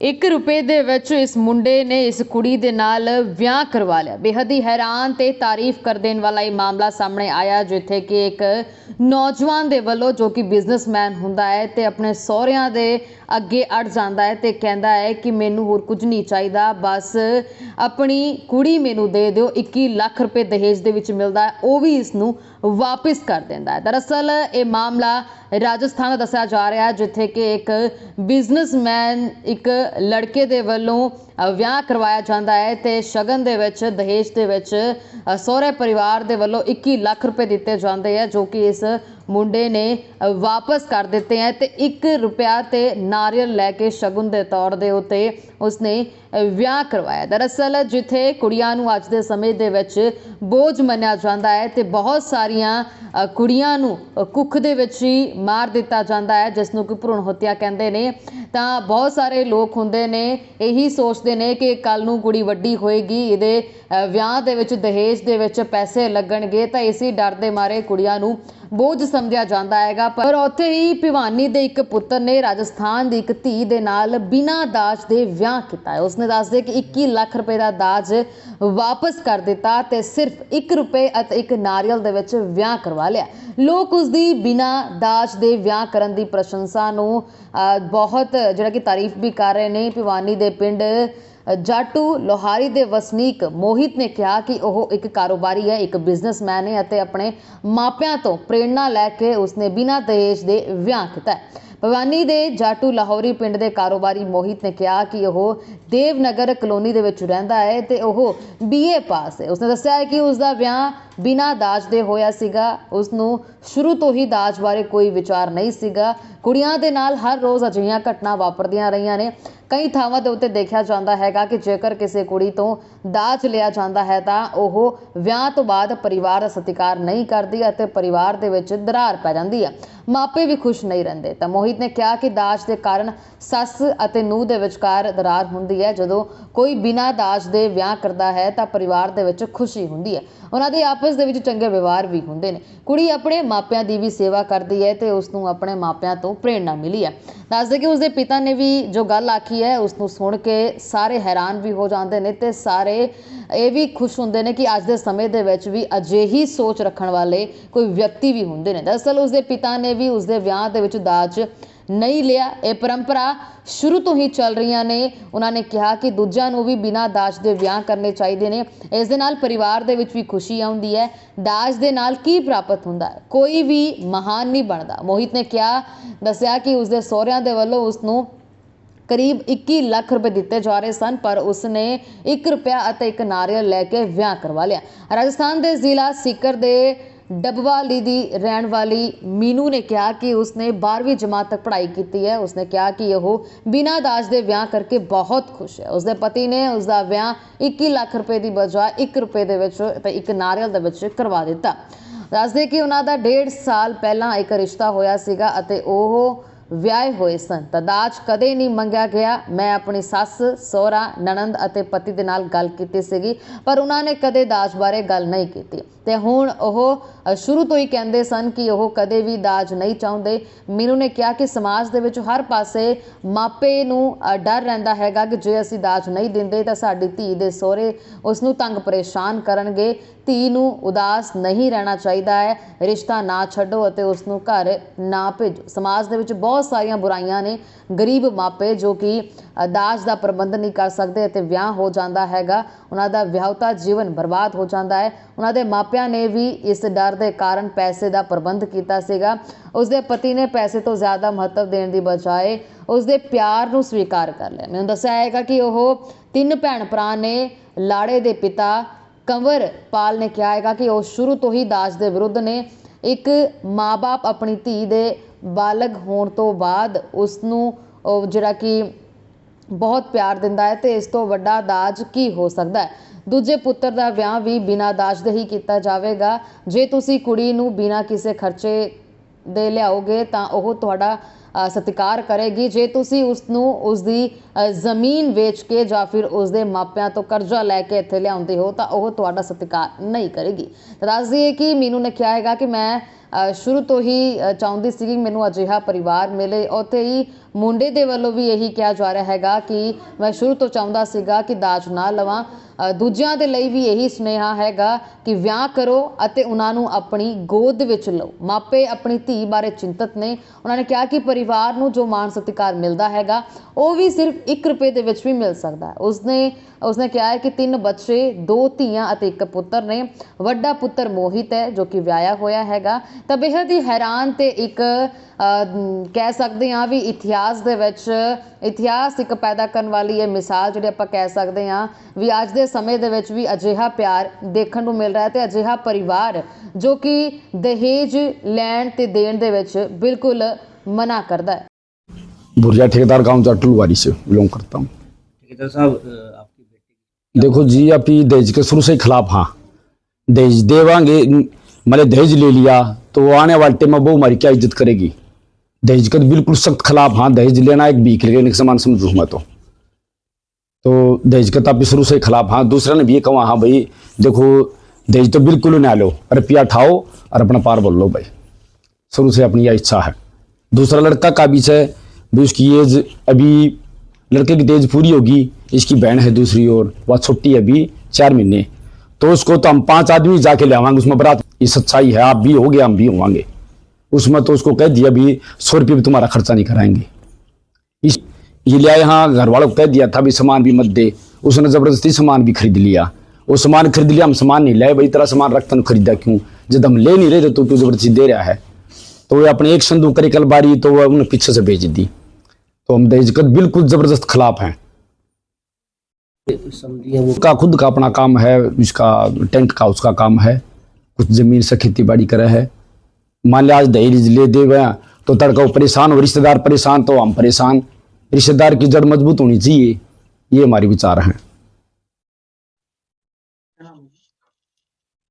1 रुपए ਦੇ ਵਿੱਚ ਇਸ ਮੁੰਡੇ ਨੇ ਇਸ ਕੁੜੀ ਦੇ ਨਾਲ ਵਿਆਹ ਕਰਵਾ ਲਿਆ। ਬੇहद ही हैरान ਤੇ ਤਾਰੀਫ ਕਰ ਦੇਣ ਵਾਲਾ ਇਹ ਮਾਮਲਾ ਸਾਹਮਣੇ ਆਇਆ, ਜਿੱਥੇ ਕਿ ਇੱਕ ਨੌਜਵਾਨ ਦੇ ਵੱਲੋਂ ਜੋ ਕਿ ਬਿਜ਼ਨਸਮੈਨ ਹੁੰਦਾ ਹੈ ਤੇ ਆਪਣੇ ਸਹੁਰਿਆਂ ਦੇ ਅੱਗੇ ਅੜ ਜਾਂਦਾ ਹੈ ਤੇ ਕਹਿੰਦਾ ਹੈ ਕਿ ਮੈਨੂੰ ਹੋਰ ਕੁਝ ਨਹੀਂ ਚਾਹੀਦਾ, ਬਸ ਆਪਣੀ ਕੁੜੀ ਮੈਨੂੰ ਦੇ ਦਿਓ। 21 ਲੱਖ ਰੁਪਏ ਦਹੇਜ ਦੇ ਵਿੱਚ ਮਿਲਦਾ ਹੈ, ਉਹ ਵੀ ਇਸ ਨੂੰ ਵਾਪਿਸ ਕਰ ਦਿੰਦਾ ਹੈ। दरअसल ਇਹ ਮਾਮਲਾ राजस्थान का दसिया जा रहा है, जिथे कि एक बिजनेसमैन एक लड़के दे वल्लों विआह करवाया जाता है तो शगन दे विच दहेज दे विच सहुरे परिवार दे वल्लों 21 लाख रुपए दिते जाते हैं, जो कि इस मुंडे ने वापस कर दिते हैं। तो 1 रुपया ते नारियल लैके शगुन के तौर के उत्ते उसने विआह करवाया। दरअसल जिथे कुड़ियां नूं अज दे समय दे विच बोझ मन्निया जाता है तो बहुत सारिया कुड़ियां नूं कुख दे विच ही मार दिता जाता है, जिसनों कि भ्रूण हत्या कहते हैं। तो बहुत सारे लोग होंदे ने यही सोचते ने कि कल नूं कुड़ी वड्डी होएगी, इहदे विआह दे विच दहेज दे विच पैसे लगणगे, तो इसी डर दे मारे कुड़ियां नूं बोझ समझिया जाता है। पर उत्थे ही भिवानी दे एक पुत्र ने राजस्थान दी एक धी दे नाल बिना दाज दे विआह कीता है। उसने दस दे कि 21 लाख रुपए का दाज वापस कर दिता ते सिर्फ 1 रुपए अते एक नारियल दे विच विआह करवा लिया। लोग उसकी बिना दाज दे विआह करन दी प्रशंसा नूं बहुत जिहड़ा कि तारीफ भी कर रहे हैं। भिवानी दे पिंड जाटू लोहारी दे वसनीक मोहित ने कहा कि वह एक कारोबारी है, एक बिजनेसमैन है अते अपने मापियां तो प्रेरणा लैके उसने बिना दहेज दे विआह किया है। भिवानी दे जाटू लाहौरी पिंड दे कारोबारी मोहित ने कहा कि वह देवनगर कलोनी दे विच रहिंदा है ते वह BA पास है। उसने दस्सिया है कि उसका विआह बिना दाज दे होया सीगा। उसनूं शुरू तो ही दाज बारे कोई विचार नहीं सीगा। कुड़ियां दे नाल हर रोज़ अजिहियां घटना वापरदियां रहियां ने। कई थावां दे उत्ते देखिया जाता है कि जेकर किसी कुड़ी तो दाज लिया जाता है तो वह विआह तो बाद परिवार का सत्कार नहीं करती अते परिवार दे विच दरार पै जाती है, मापे भी खुश नहीं रहते। तो मोहित ने कहा कि दाज के कारण सस अते नूह दे विचकार दरार हुंदी है। जदों कोई बिना दाज दे विआह करता है तो परिवार दे विच खुशी हुंदी है, उन्हां दे आपस दे विच चंगे व्यवहार भी हुंदे ने। कुड़ी अपने मापियां दी भी सेवा करती है तो उसनूं अपने मापियां तो प्रेरणा मिली है। दसदे कि उसके पिता ने भी जो गल आखी है उसनूं सुन के सारे हैरान भी हो जाते हैं तो सारे ये भी खुश होंदे ने कि अज दे समय दे विच भी अजिही सोच रखण वाले कोई व्यक्ति भी होंदे ने। दरअसल उसके पिता ने भी उसके विआह दे विच दाज नहीं लिया। ये परंपरा शुरू तो ही चल रही ने। उन्होंने कहा कि दूजिਆਂ ਨੂੰ भी बिना दाज के विआह करने चाहिए ने। इस दे नाल परिवार दे विच भी खुशी आउंदी है। दाज दे नाल की प्राप्त हुंदा है, कोई भी महान नहीं बनता। मोहित ने क्या दस्सिया कि उसके सहुरिਆਂ दे वल्लों उसनूं करीब 21 लाख रुपए दिते जा रहे सन, पर उसने 1 रुपया अते एक नारियल लैके विआह करवा लिया। राजस्थान के जिला सीकर दे डबवाली दी रहन वाली मीनू ने कहा कि उसने 12वीं जमात तक पढ़ाई की है। उसने कहा कि वह बिना दाज दे विआह करके बहुत खुश है। उसके पति ने उसका विआह 21 लाख रुपए की बजाय 1 रुपए दे विच ते एक नारियल दे विच करवा दिता। दसदे कि उन्हां दा 1.5 साल पहला एक रिश्ता होया सीगा अते ओह ਵਿਆਹੇ ਹੋਏ ਸਨ। ਤਾਂ ਦਾਜ ਕਦੇ ਨਹੀਂ ਮੰਗਿਆ ਗਿਆ। ਮੈਂ ਆਪਣੀ ਸੱਸ ਸਹੁਰਾ ਨਣਦ ਅਤੇ ਪਤੀ ਦੇ ਨਾਲ ਗੱਲ ਕੀਤੀ ਸੀਗੀ, ਪਰ ਉਹਨਾਂ ਨੇ ਕਦੇ ਦਾਜ ਬਾਰੇ ਗੱਲ ਨਹੀਂ ਕੀਤੀ ਤੇ ਹੁਣ ਉਹ ਸ਼ੁਰੂ ਤੋਂ ਹੀ ਕਹਿੰਦੇ ਸਨ ਕਿ ਉਹ ਕਦੇ ਵੀ ਦਾਜ ਨਹੀਂ ਚਾਹੁੰਦੇ। ਮੈਨੂੰ ਨੇ ਕਿਹਾ ਕਿ ਸਮਾਜ ਦੇ ਵਿੱਚ ਹਰ ਪਾਸੇ ਮਾਪੇ ਨੂੰ ਡਰ ਰਹਿੰਦਾ ਹੈਗਾ ਕਿ ਜੇ ਅਸੀਂ ਦਾਜ ਨਹੀਂ ਦਿੰਦੇ ਤਾਂ ਸਾਡੀ ਧੀ ਦੇ ਸਹੁਰੇ ਉਸ ਨੂੰ ਤੰਗ ਪਰੇਸ਼ਾਨ ਕਰਨਗੇ। ਧੀ ਨੂੰ ਉਦਾਸ नहीं रहना चाहिए है, रिश्ता ना छड्डो ਅਤੇ ਉਸ ਨੂੰ ਘਰ ना भेजो। समाज ਦੇ ਵਿੱਚ बहुत सारिया बुराइयां ने। गरीब मापे जो कि दाज का प्रबंध नहीं कर सकते ਅਤੇ ਵਿਆਹ हो जाता हैगा, उन्हां दा विआहता जीवन बर्बाद हो जाता है। उन्हां दे मापिਆਂ ने भी इस डर के कारण पैसे का प्रबंध किया सीगा। उसके पति ने पैसे तो ज़्यादा महत्व देने की बजाय उसके प्यार नूं स्वीकार कर लिया। मैंने दस्सिया हैगा कि वह 3 भैन भरा ने। लाड़े के पिता कंवर पाल ने कहा है कि वह शुरू तो ही दाज के विरुद्ध ने। एक माँ बाप अपनी धी दे बालग होने तो बाद उसनूं जिहड़ा कि बहुत प्यार दिंदा है तो इस तो वड्डा दाज की हो सकता है। दूजे पुत्र का विआह भी बिना दाज दे ही किया जाएगा। जे तुसी कुड़ी नूं बिना किसी खर्चे दे लियाओगे तो वह तुहाडा सत्कार करेगी। जे तुसी उसनूं उसदी जमीन वेच के या फिर उसके मापियां तो कर्जा लैके इत्थे लियाउंदे हो तो वह तुहाडा सत्कार नहीं करेगी। तो दस दिए कि मीनू ने कहा है कि मैं ਸ਼ੁਰੂ ਤੋਂ ਹੀ ਚਾਹੁੰਦੀ ਸੀ ਕਿ ਮੈਨੂੰ ਅਜਿਹਾ ਪਰਿਵਾਰ ਮਿਲੇ। ਉੱਥੇ ਹੀ ਮੁੰਡੇ ਦੇ ਵੱਲੋਂ ਵੀ ਇਹੀ ਕਿਹਾ ਜਾ ਰਿਹਾ ਹੈਗਾ ਕਿ ਮੈਂ ਸ਼ੁਰੂ ਤੋਂ ਚਾਹੁੰਦਾ ਸੀਗਾ ਕਿ ਦਾਜ ਨਾ ਲਵਾਂ। ਦੂਜਿਆਂ ਦੇ ਲਈ ਵੀ ਇਹੀ ਸੁਨੇਹਾ ਹੈਗਾ ਕਿ ਵਿਆਹ ਕਰੋ ਅਤੇ ਉਹਨਾਂ ਨੂੰ ਆਪਣੀ ਗੋਦ ਵਿੱਚ ਲਓ। ਮਾਪੇ ਆਪਣੀ ਧੀ ਬਾਰੇ ਚਿੰਤਤ ਨੇ। ਉਹਨਾਂ ਨੇ ਕਿਹਾ ਕਿ ਪਰਿਵਾਰ ਨੂੰ ਜੋ ਮਾਣ ਸਤਿਕਾਰ ਮਿਲਦਾ ਹੈਗਾ ਉਹ ਵੀ ਸਿਰਫ 1 ਰੁਪਏ ਦੇ ਵਿੱਚ ਵੀ ਮਿਲ ਸਕਦਾ ਹੈ। ਉਸਨੇ ਕਿਹਾ ਹੈ ਕਿ 3 ਬੱਚੇ, 2 ਧੀਆਂ ਅਤੇ 1 ਪੁੱਤਰ ਨੇ। ਵੱਡਾ ਪੁੱਤਰ ਮੋਹਿਤ ਹੈ ਜੋ ਕਿ ਵਿਆਹਿਆ ਹੋਇਆ ਹੈਗਾ। ਤਾਂ ਬੇहद ਹੀ ਹੈਰਾਨ ਤੇ ਇੱਕ ਕਹਿ ਸਕਦੇ ਹਾਂ ਵੀ ਇਤਿਹਾਸ ਦੇ ਵਿੱਚ ਇਤਿਹਾਸ ਇੱਕ ਪੈਦਾ ਕਰਨ ਵਾਲੀ ਇਹ ਮਿਸਾਲ ਜਿਹੜੀ ਆਪਾਂ ਕਹਿ ਸਕਦੇ ਹਾਂ ਵੀ ਅੱਜ ਦੇ ਸਮੇਂ ਦੇ ਵਿੱਚ ਵੀ ਅਜਿਹਾ ਪਿਆਰ ਦੇਖਣ ਨੂੰ ਮਿਲ ਰਿਹਾ ਹੈ ਤੇ ਅਜਿਹਾ ਪਰਿਵਾਰ ਜੋ ਕਿ ਦਹੇਜ ਲੈਣ ਤੇ ਦੇਣ ਦੇ ਵਿੱਚ ਬਿਲਕੁਲ मना करता है। भुरिया ठेकेदार गांव जाटलवाड़ी से बिलोंग करता हूँ। ठेकेदार साहब, आपकी बेटी देखो जी, आप ही दहेज के शुरू से ही खिलाफ। हाँ, दहेज देवांगे, मैंने दहेज ले लिया तो आने वाले टाइम में वो हमारी क्या इज्जत करेगी। दहेज का बिल्कुल सख्त खिलाफ। हाँ, दहेज लेना एक भीख लेने के समान समझूँ मैं तो दहेज का आप शुरू से ही खिलाफ। हाँ, दूसरा ने भी ये कहा, हाँ भाई देखो दहेज तो बिल्कुल ना लो, रुपया उठाओ और अपना पार बोल लो भाई। शुरू से अपनी यह इच्छा है। दूसरा लड़का का बीच है भी, उसकी एज अभी लड़के की एज पूरी होगी, इसकी बहन है दूसरी और वह छोटी है अभी 4 महीने। तो उसको तो हम 5 आदमी जाके ले आवांगे उसमें बारात। ये सच्चाई है, आप भी होगे हम भी होंगे उसमें। तो उसको कह दिया भी 100 रुपये भी तुम्हारा खर्चा नहीं कराएंगे। ये ले आए। हाँ, घर वालों को कह दिया था भी सामान भी मत दे। उसने ज़बरदस्ती सामान भी खरीद लिया। वो सामान खरीद लिया, हम सामान नहीं लाए। भाई तेरा सामान रखता खरीदा क्यों, जब हम ले नहीं रहे तो तू ज़बरदस्ती दे रहा है। तो वो अपने एक संदूक करी कल बारी तो वह उन्हें पीछे से भेज दी। तो हम दहेज का बिल्कुल जबरदस्त खिलाफ हैं। उसका खुद का अपना काम है, उसका टेंट का उसका काम है, कुछ जमीन से खेती बाड़ी करे है। मान लिया आज दहेज ले दे गया तो तड़का वो परेशान हो, रिश्तेदार परेशान तो हम परेशान। रिश्तेदार की जड़ मजबूत होनी चाहिए, ये हमारे विचार हैं।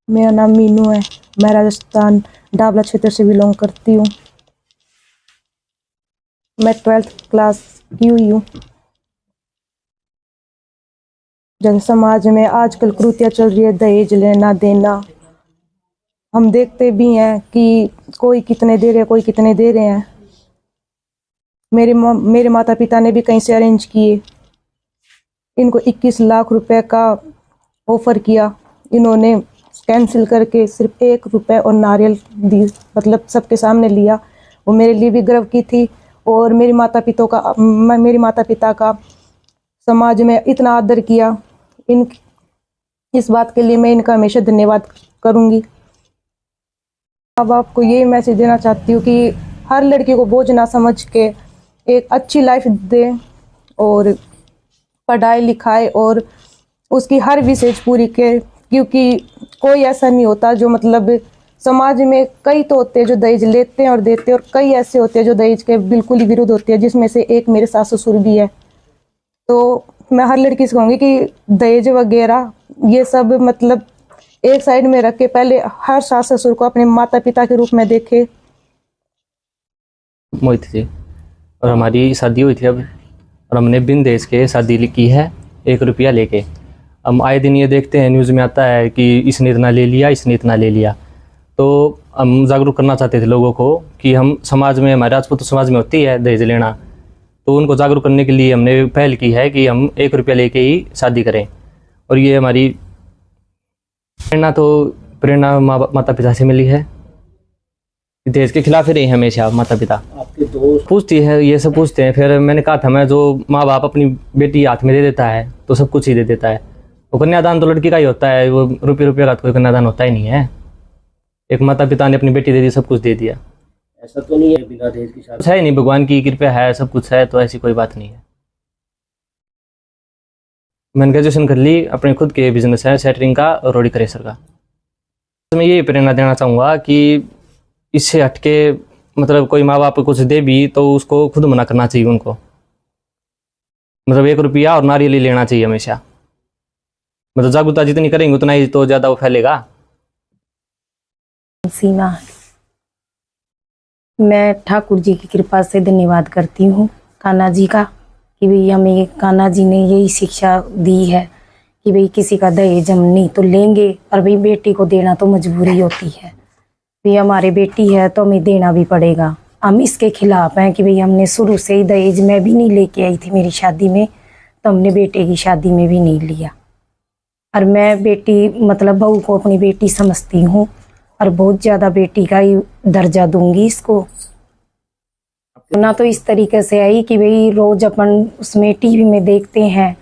मेरा नाम मीनू है। मैं राजस्थान डाबला क्षेत्र से बिलोंग करती हूँ। मैं 12th क्लास की हुई हूँ। जन समाज में आजकल कुरीतियाँ चल रही है, दहेज लेना देना। हम देखते भी हैं कि कोई कितने दे रहे हैं, कोई कितने दे रहे हैं। मेरे माता पिता ने भी कहीं से अरेंज किए। इनको 21 लाख रुपए का ऑफर किया, इन्होंने कैंसिल करके सिर्फ 1 रुपए और नारियल दी, मतलब सबके सामने लिया। वो मेरे लिए भी गर्व की थी और मेरे माता पिता का समाज में इतना आदर किया। इस बात के लिए मैं इनका हमेशा धन्यवाद करूँगी। अब आपको यही मैसेज देना चाहती हूँ कि हर लड़की को बोझ ना समझ के एक अच्छी लाइफ दे और पढ़ाई लिखाई और उसकी हर विशेष पूरी करे, क्योंकि कोई ऐसा नहीं होता जो मतलब समाज में कई तो होते हैं जो दहेज लेते हैं और देते हैं, और कई ऐसे होते हैं जो दहेज के बिल्कुल ही विरुद्ध होते हैं, जिसमें से एक मेरे सास ससुर भी है। तो मैं हर लड़की से कहूँगी कि दहेज वगैरह ये सब मतलब एक साइड में रख के पहले हर सास ससुर को अपने माता पिता के रूप में देखे। मोहित जी, और हमारी शादी हुई थी अब, और हमने बिन दहेज के शादी की है 1 रुपया लेके। हम आए दिन ये देखते हैं, न्यूज़ में आता है कि इसने इतना ले लिया, इसने इतना ले लिया। तो हम जागरूक करना चाहते थे लोगों को कि हम समाज में, हमारे राजपूत समाज में होती है दहेज लेना, तो उनको जागरूक करने के लिए हमने पहल की है कि हम 1 रुपया लेके ही शादी करें। और ये हमारी प्रेरणा माता पिता से मिली है। दहेज के खिलाफ ही रही हमेशा माता पिता। आपके दोस्त पूछती है, ये सब पूछते हैं। फिर मैंने कहा था, मैं जो माँ बाप अपनी बेटी हाथ में दे देता है तो सब कुछ ही दे देता है। वो कन्यादान तो लड़की का ही होता है, वो रुपये का कोई कन्यादान होता ही नहीं है। एक माता पिता ने अपनी बेटी दे दी, सब कुछ दे दिया। ऐसा तो नहीं है बिना दहेज की शादी? कुछ है नहीं, भगवान की कृपा है, सब कुछ है, तो ऐसी कोई बात नहीं है। मैंने ग्रेजुएशन कर ली, अपने खुद के बिजनेस है सेटरिंग का और रोडी क्रेशर का। मैं ये प्रेरणा देना चाहूँगा कि इससे हटके मतलब कोई माँ बाप कुछ दे भी तो उसको खुद मना करना चाहिए उनको। मतलब 1 रुपया और नारियल ही लेना चाहिए हमेशा। मतलब जागरूकता जितनी करेंगे उतना ही तो ज़्यादा वो फैलेगा। सीमा, मैं ठाकुर जी की कृपा से धन्यवाद करती हूँ कान्हा जी का, कि भाई हमें कान्हा जी ने यही शिक्षा दी है कि भाई किसी का दहेज हम नहीं तो लेंगे, और भाई बेटी को देना तो मजबूरी होती है। भी हमारी बेटी है तो हमें देना भी पड़ेगा। हम इसके खिलाफ हैं कि भाई हमने शुरू से ही दहेज मैं भी नहीं लेके आई थी मेरी शादी में, तो हमने बेटे की शादी में भी नहीं लिया। और मैं बेटी मतलब बहू को अपनी बेटी समझती हूँ और बहुत ज़्यादा बेटी का ही दर्जा दूंगी इसको। ना तो इस तरीके से आई कि भाई रोज अपन उसमें टीवी में देखते हैं,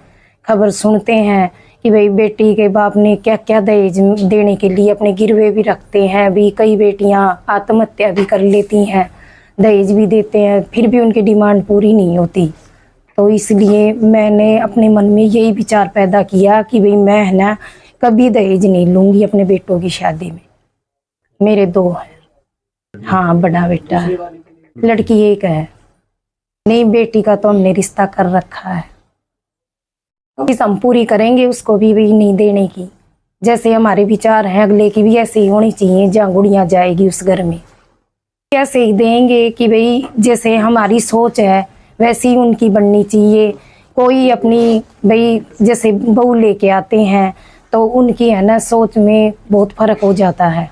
खबर सुनते हैं कि भाई बेटी के बाप ने क्या क्या दहेज देने के लिए अपने गिरवे भी रखते हैं। भी कई बेटियां आत्महत्या भी कर लेती हैं, दहेज भी देते हैं, फिर भी उनकी डिमांड पूरी नहीं होती। तो इसलिए मैंने अपने मन में यही विचार पैदा किया कि भाई मैं है ना कभी दहेज नहीं लूँगी अपने बेटों की शादी में। मेरे 2 हैं। हाँ, बड़ा बेटा है, लड़की 1 है। नहीं, बेटी का तो हमने रिश्ता कर रखा है, इस हम पूरी करेंगे उसको भी नहीं देने की। जैसे हमारे विचार हैं अगले की भी ऐसे ही होनी चाहिए, जहाँ गुड़िया जाएगी उस घर में कैसे ही देंगे कि भाई जैसे हमारी सोच है वैसी ही उनकी बननी चाहिए। कोई अपनी भाई जैसे बहू लेके आते हैं तो उनकी है ना सोच में बहुत फर्क हो जाता है।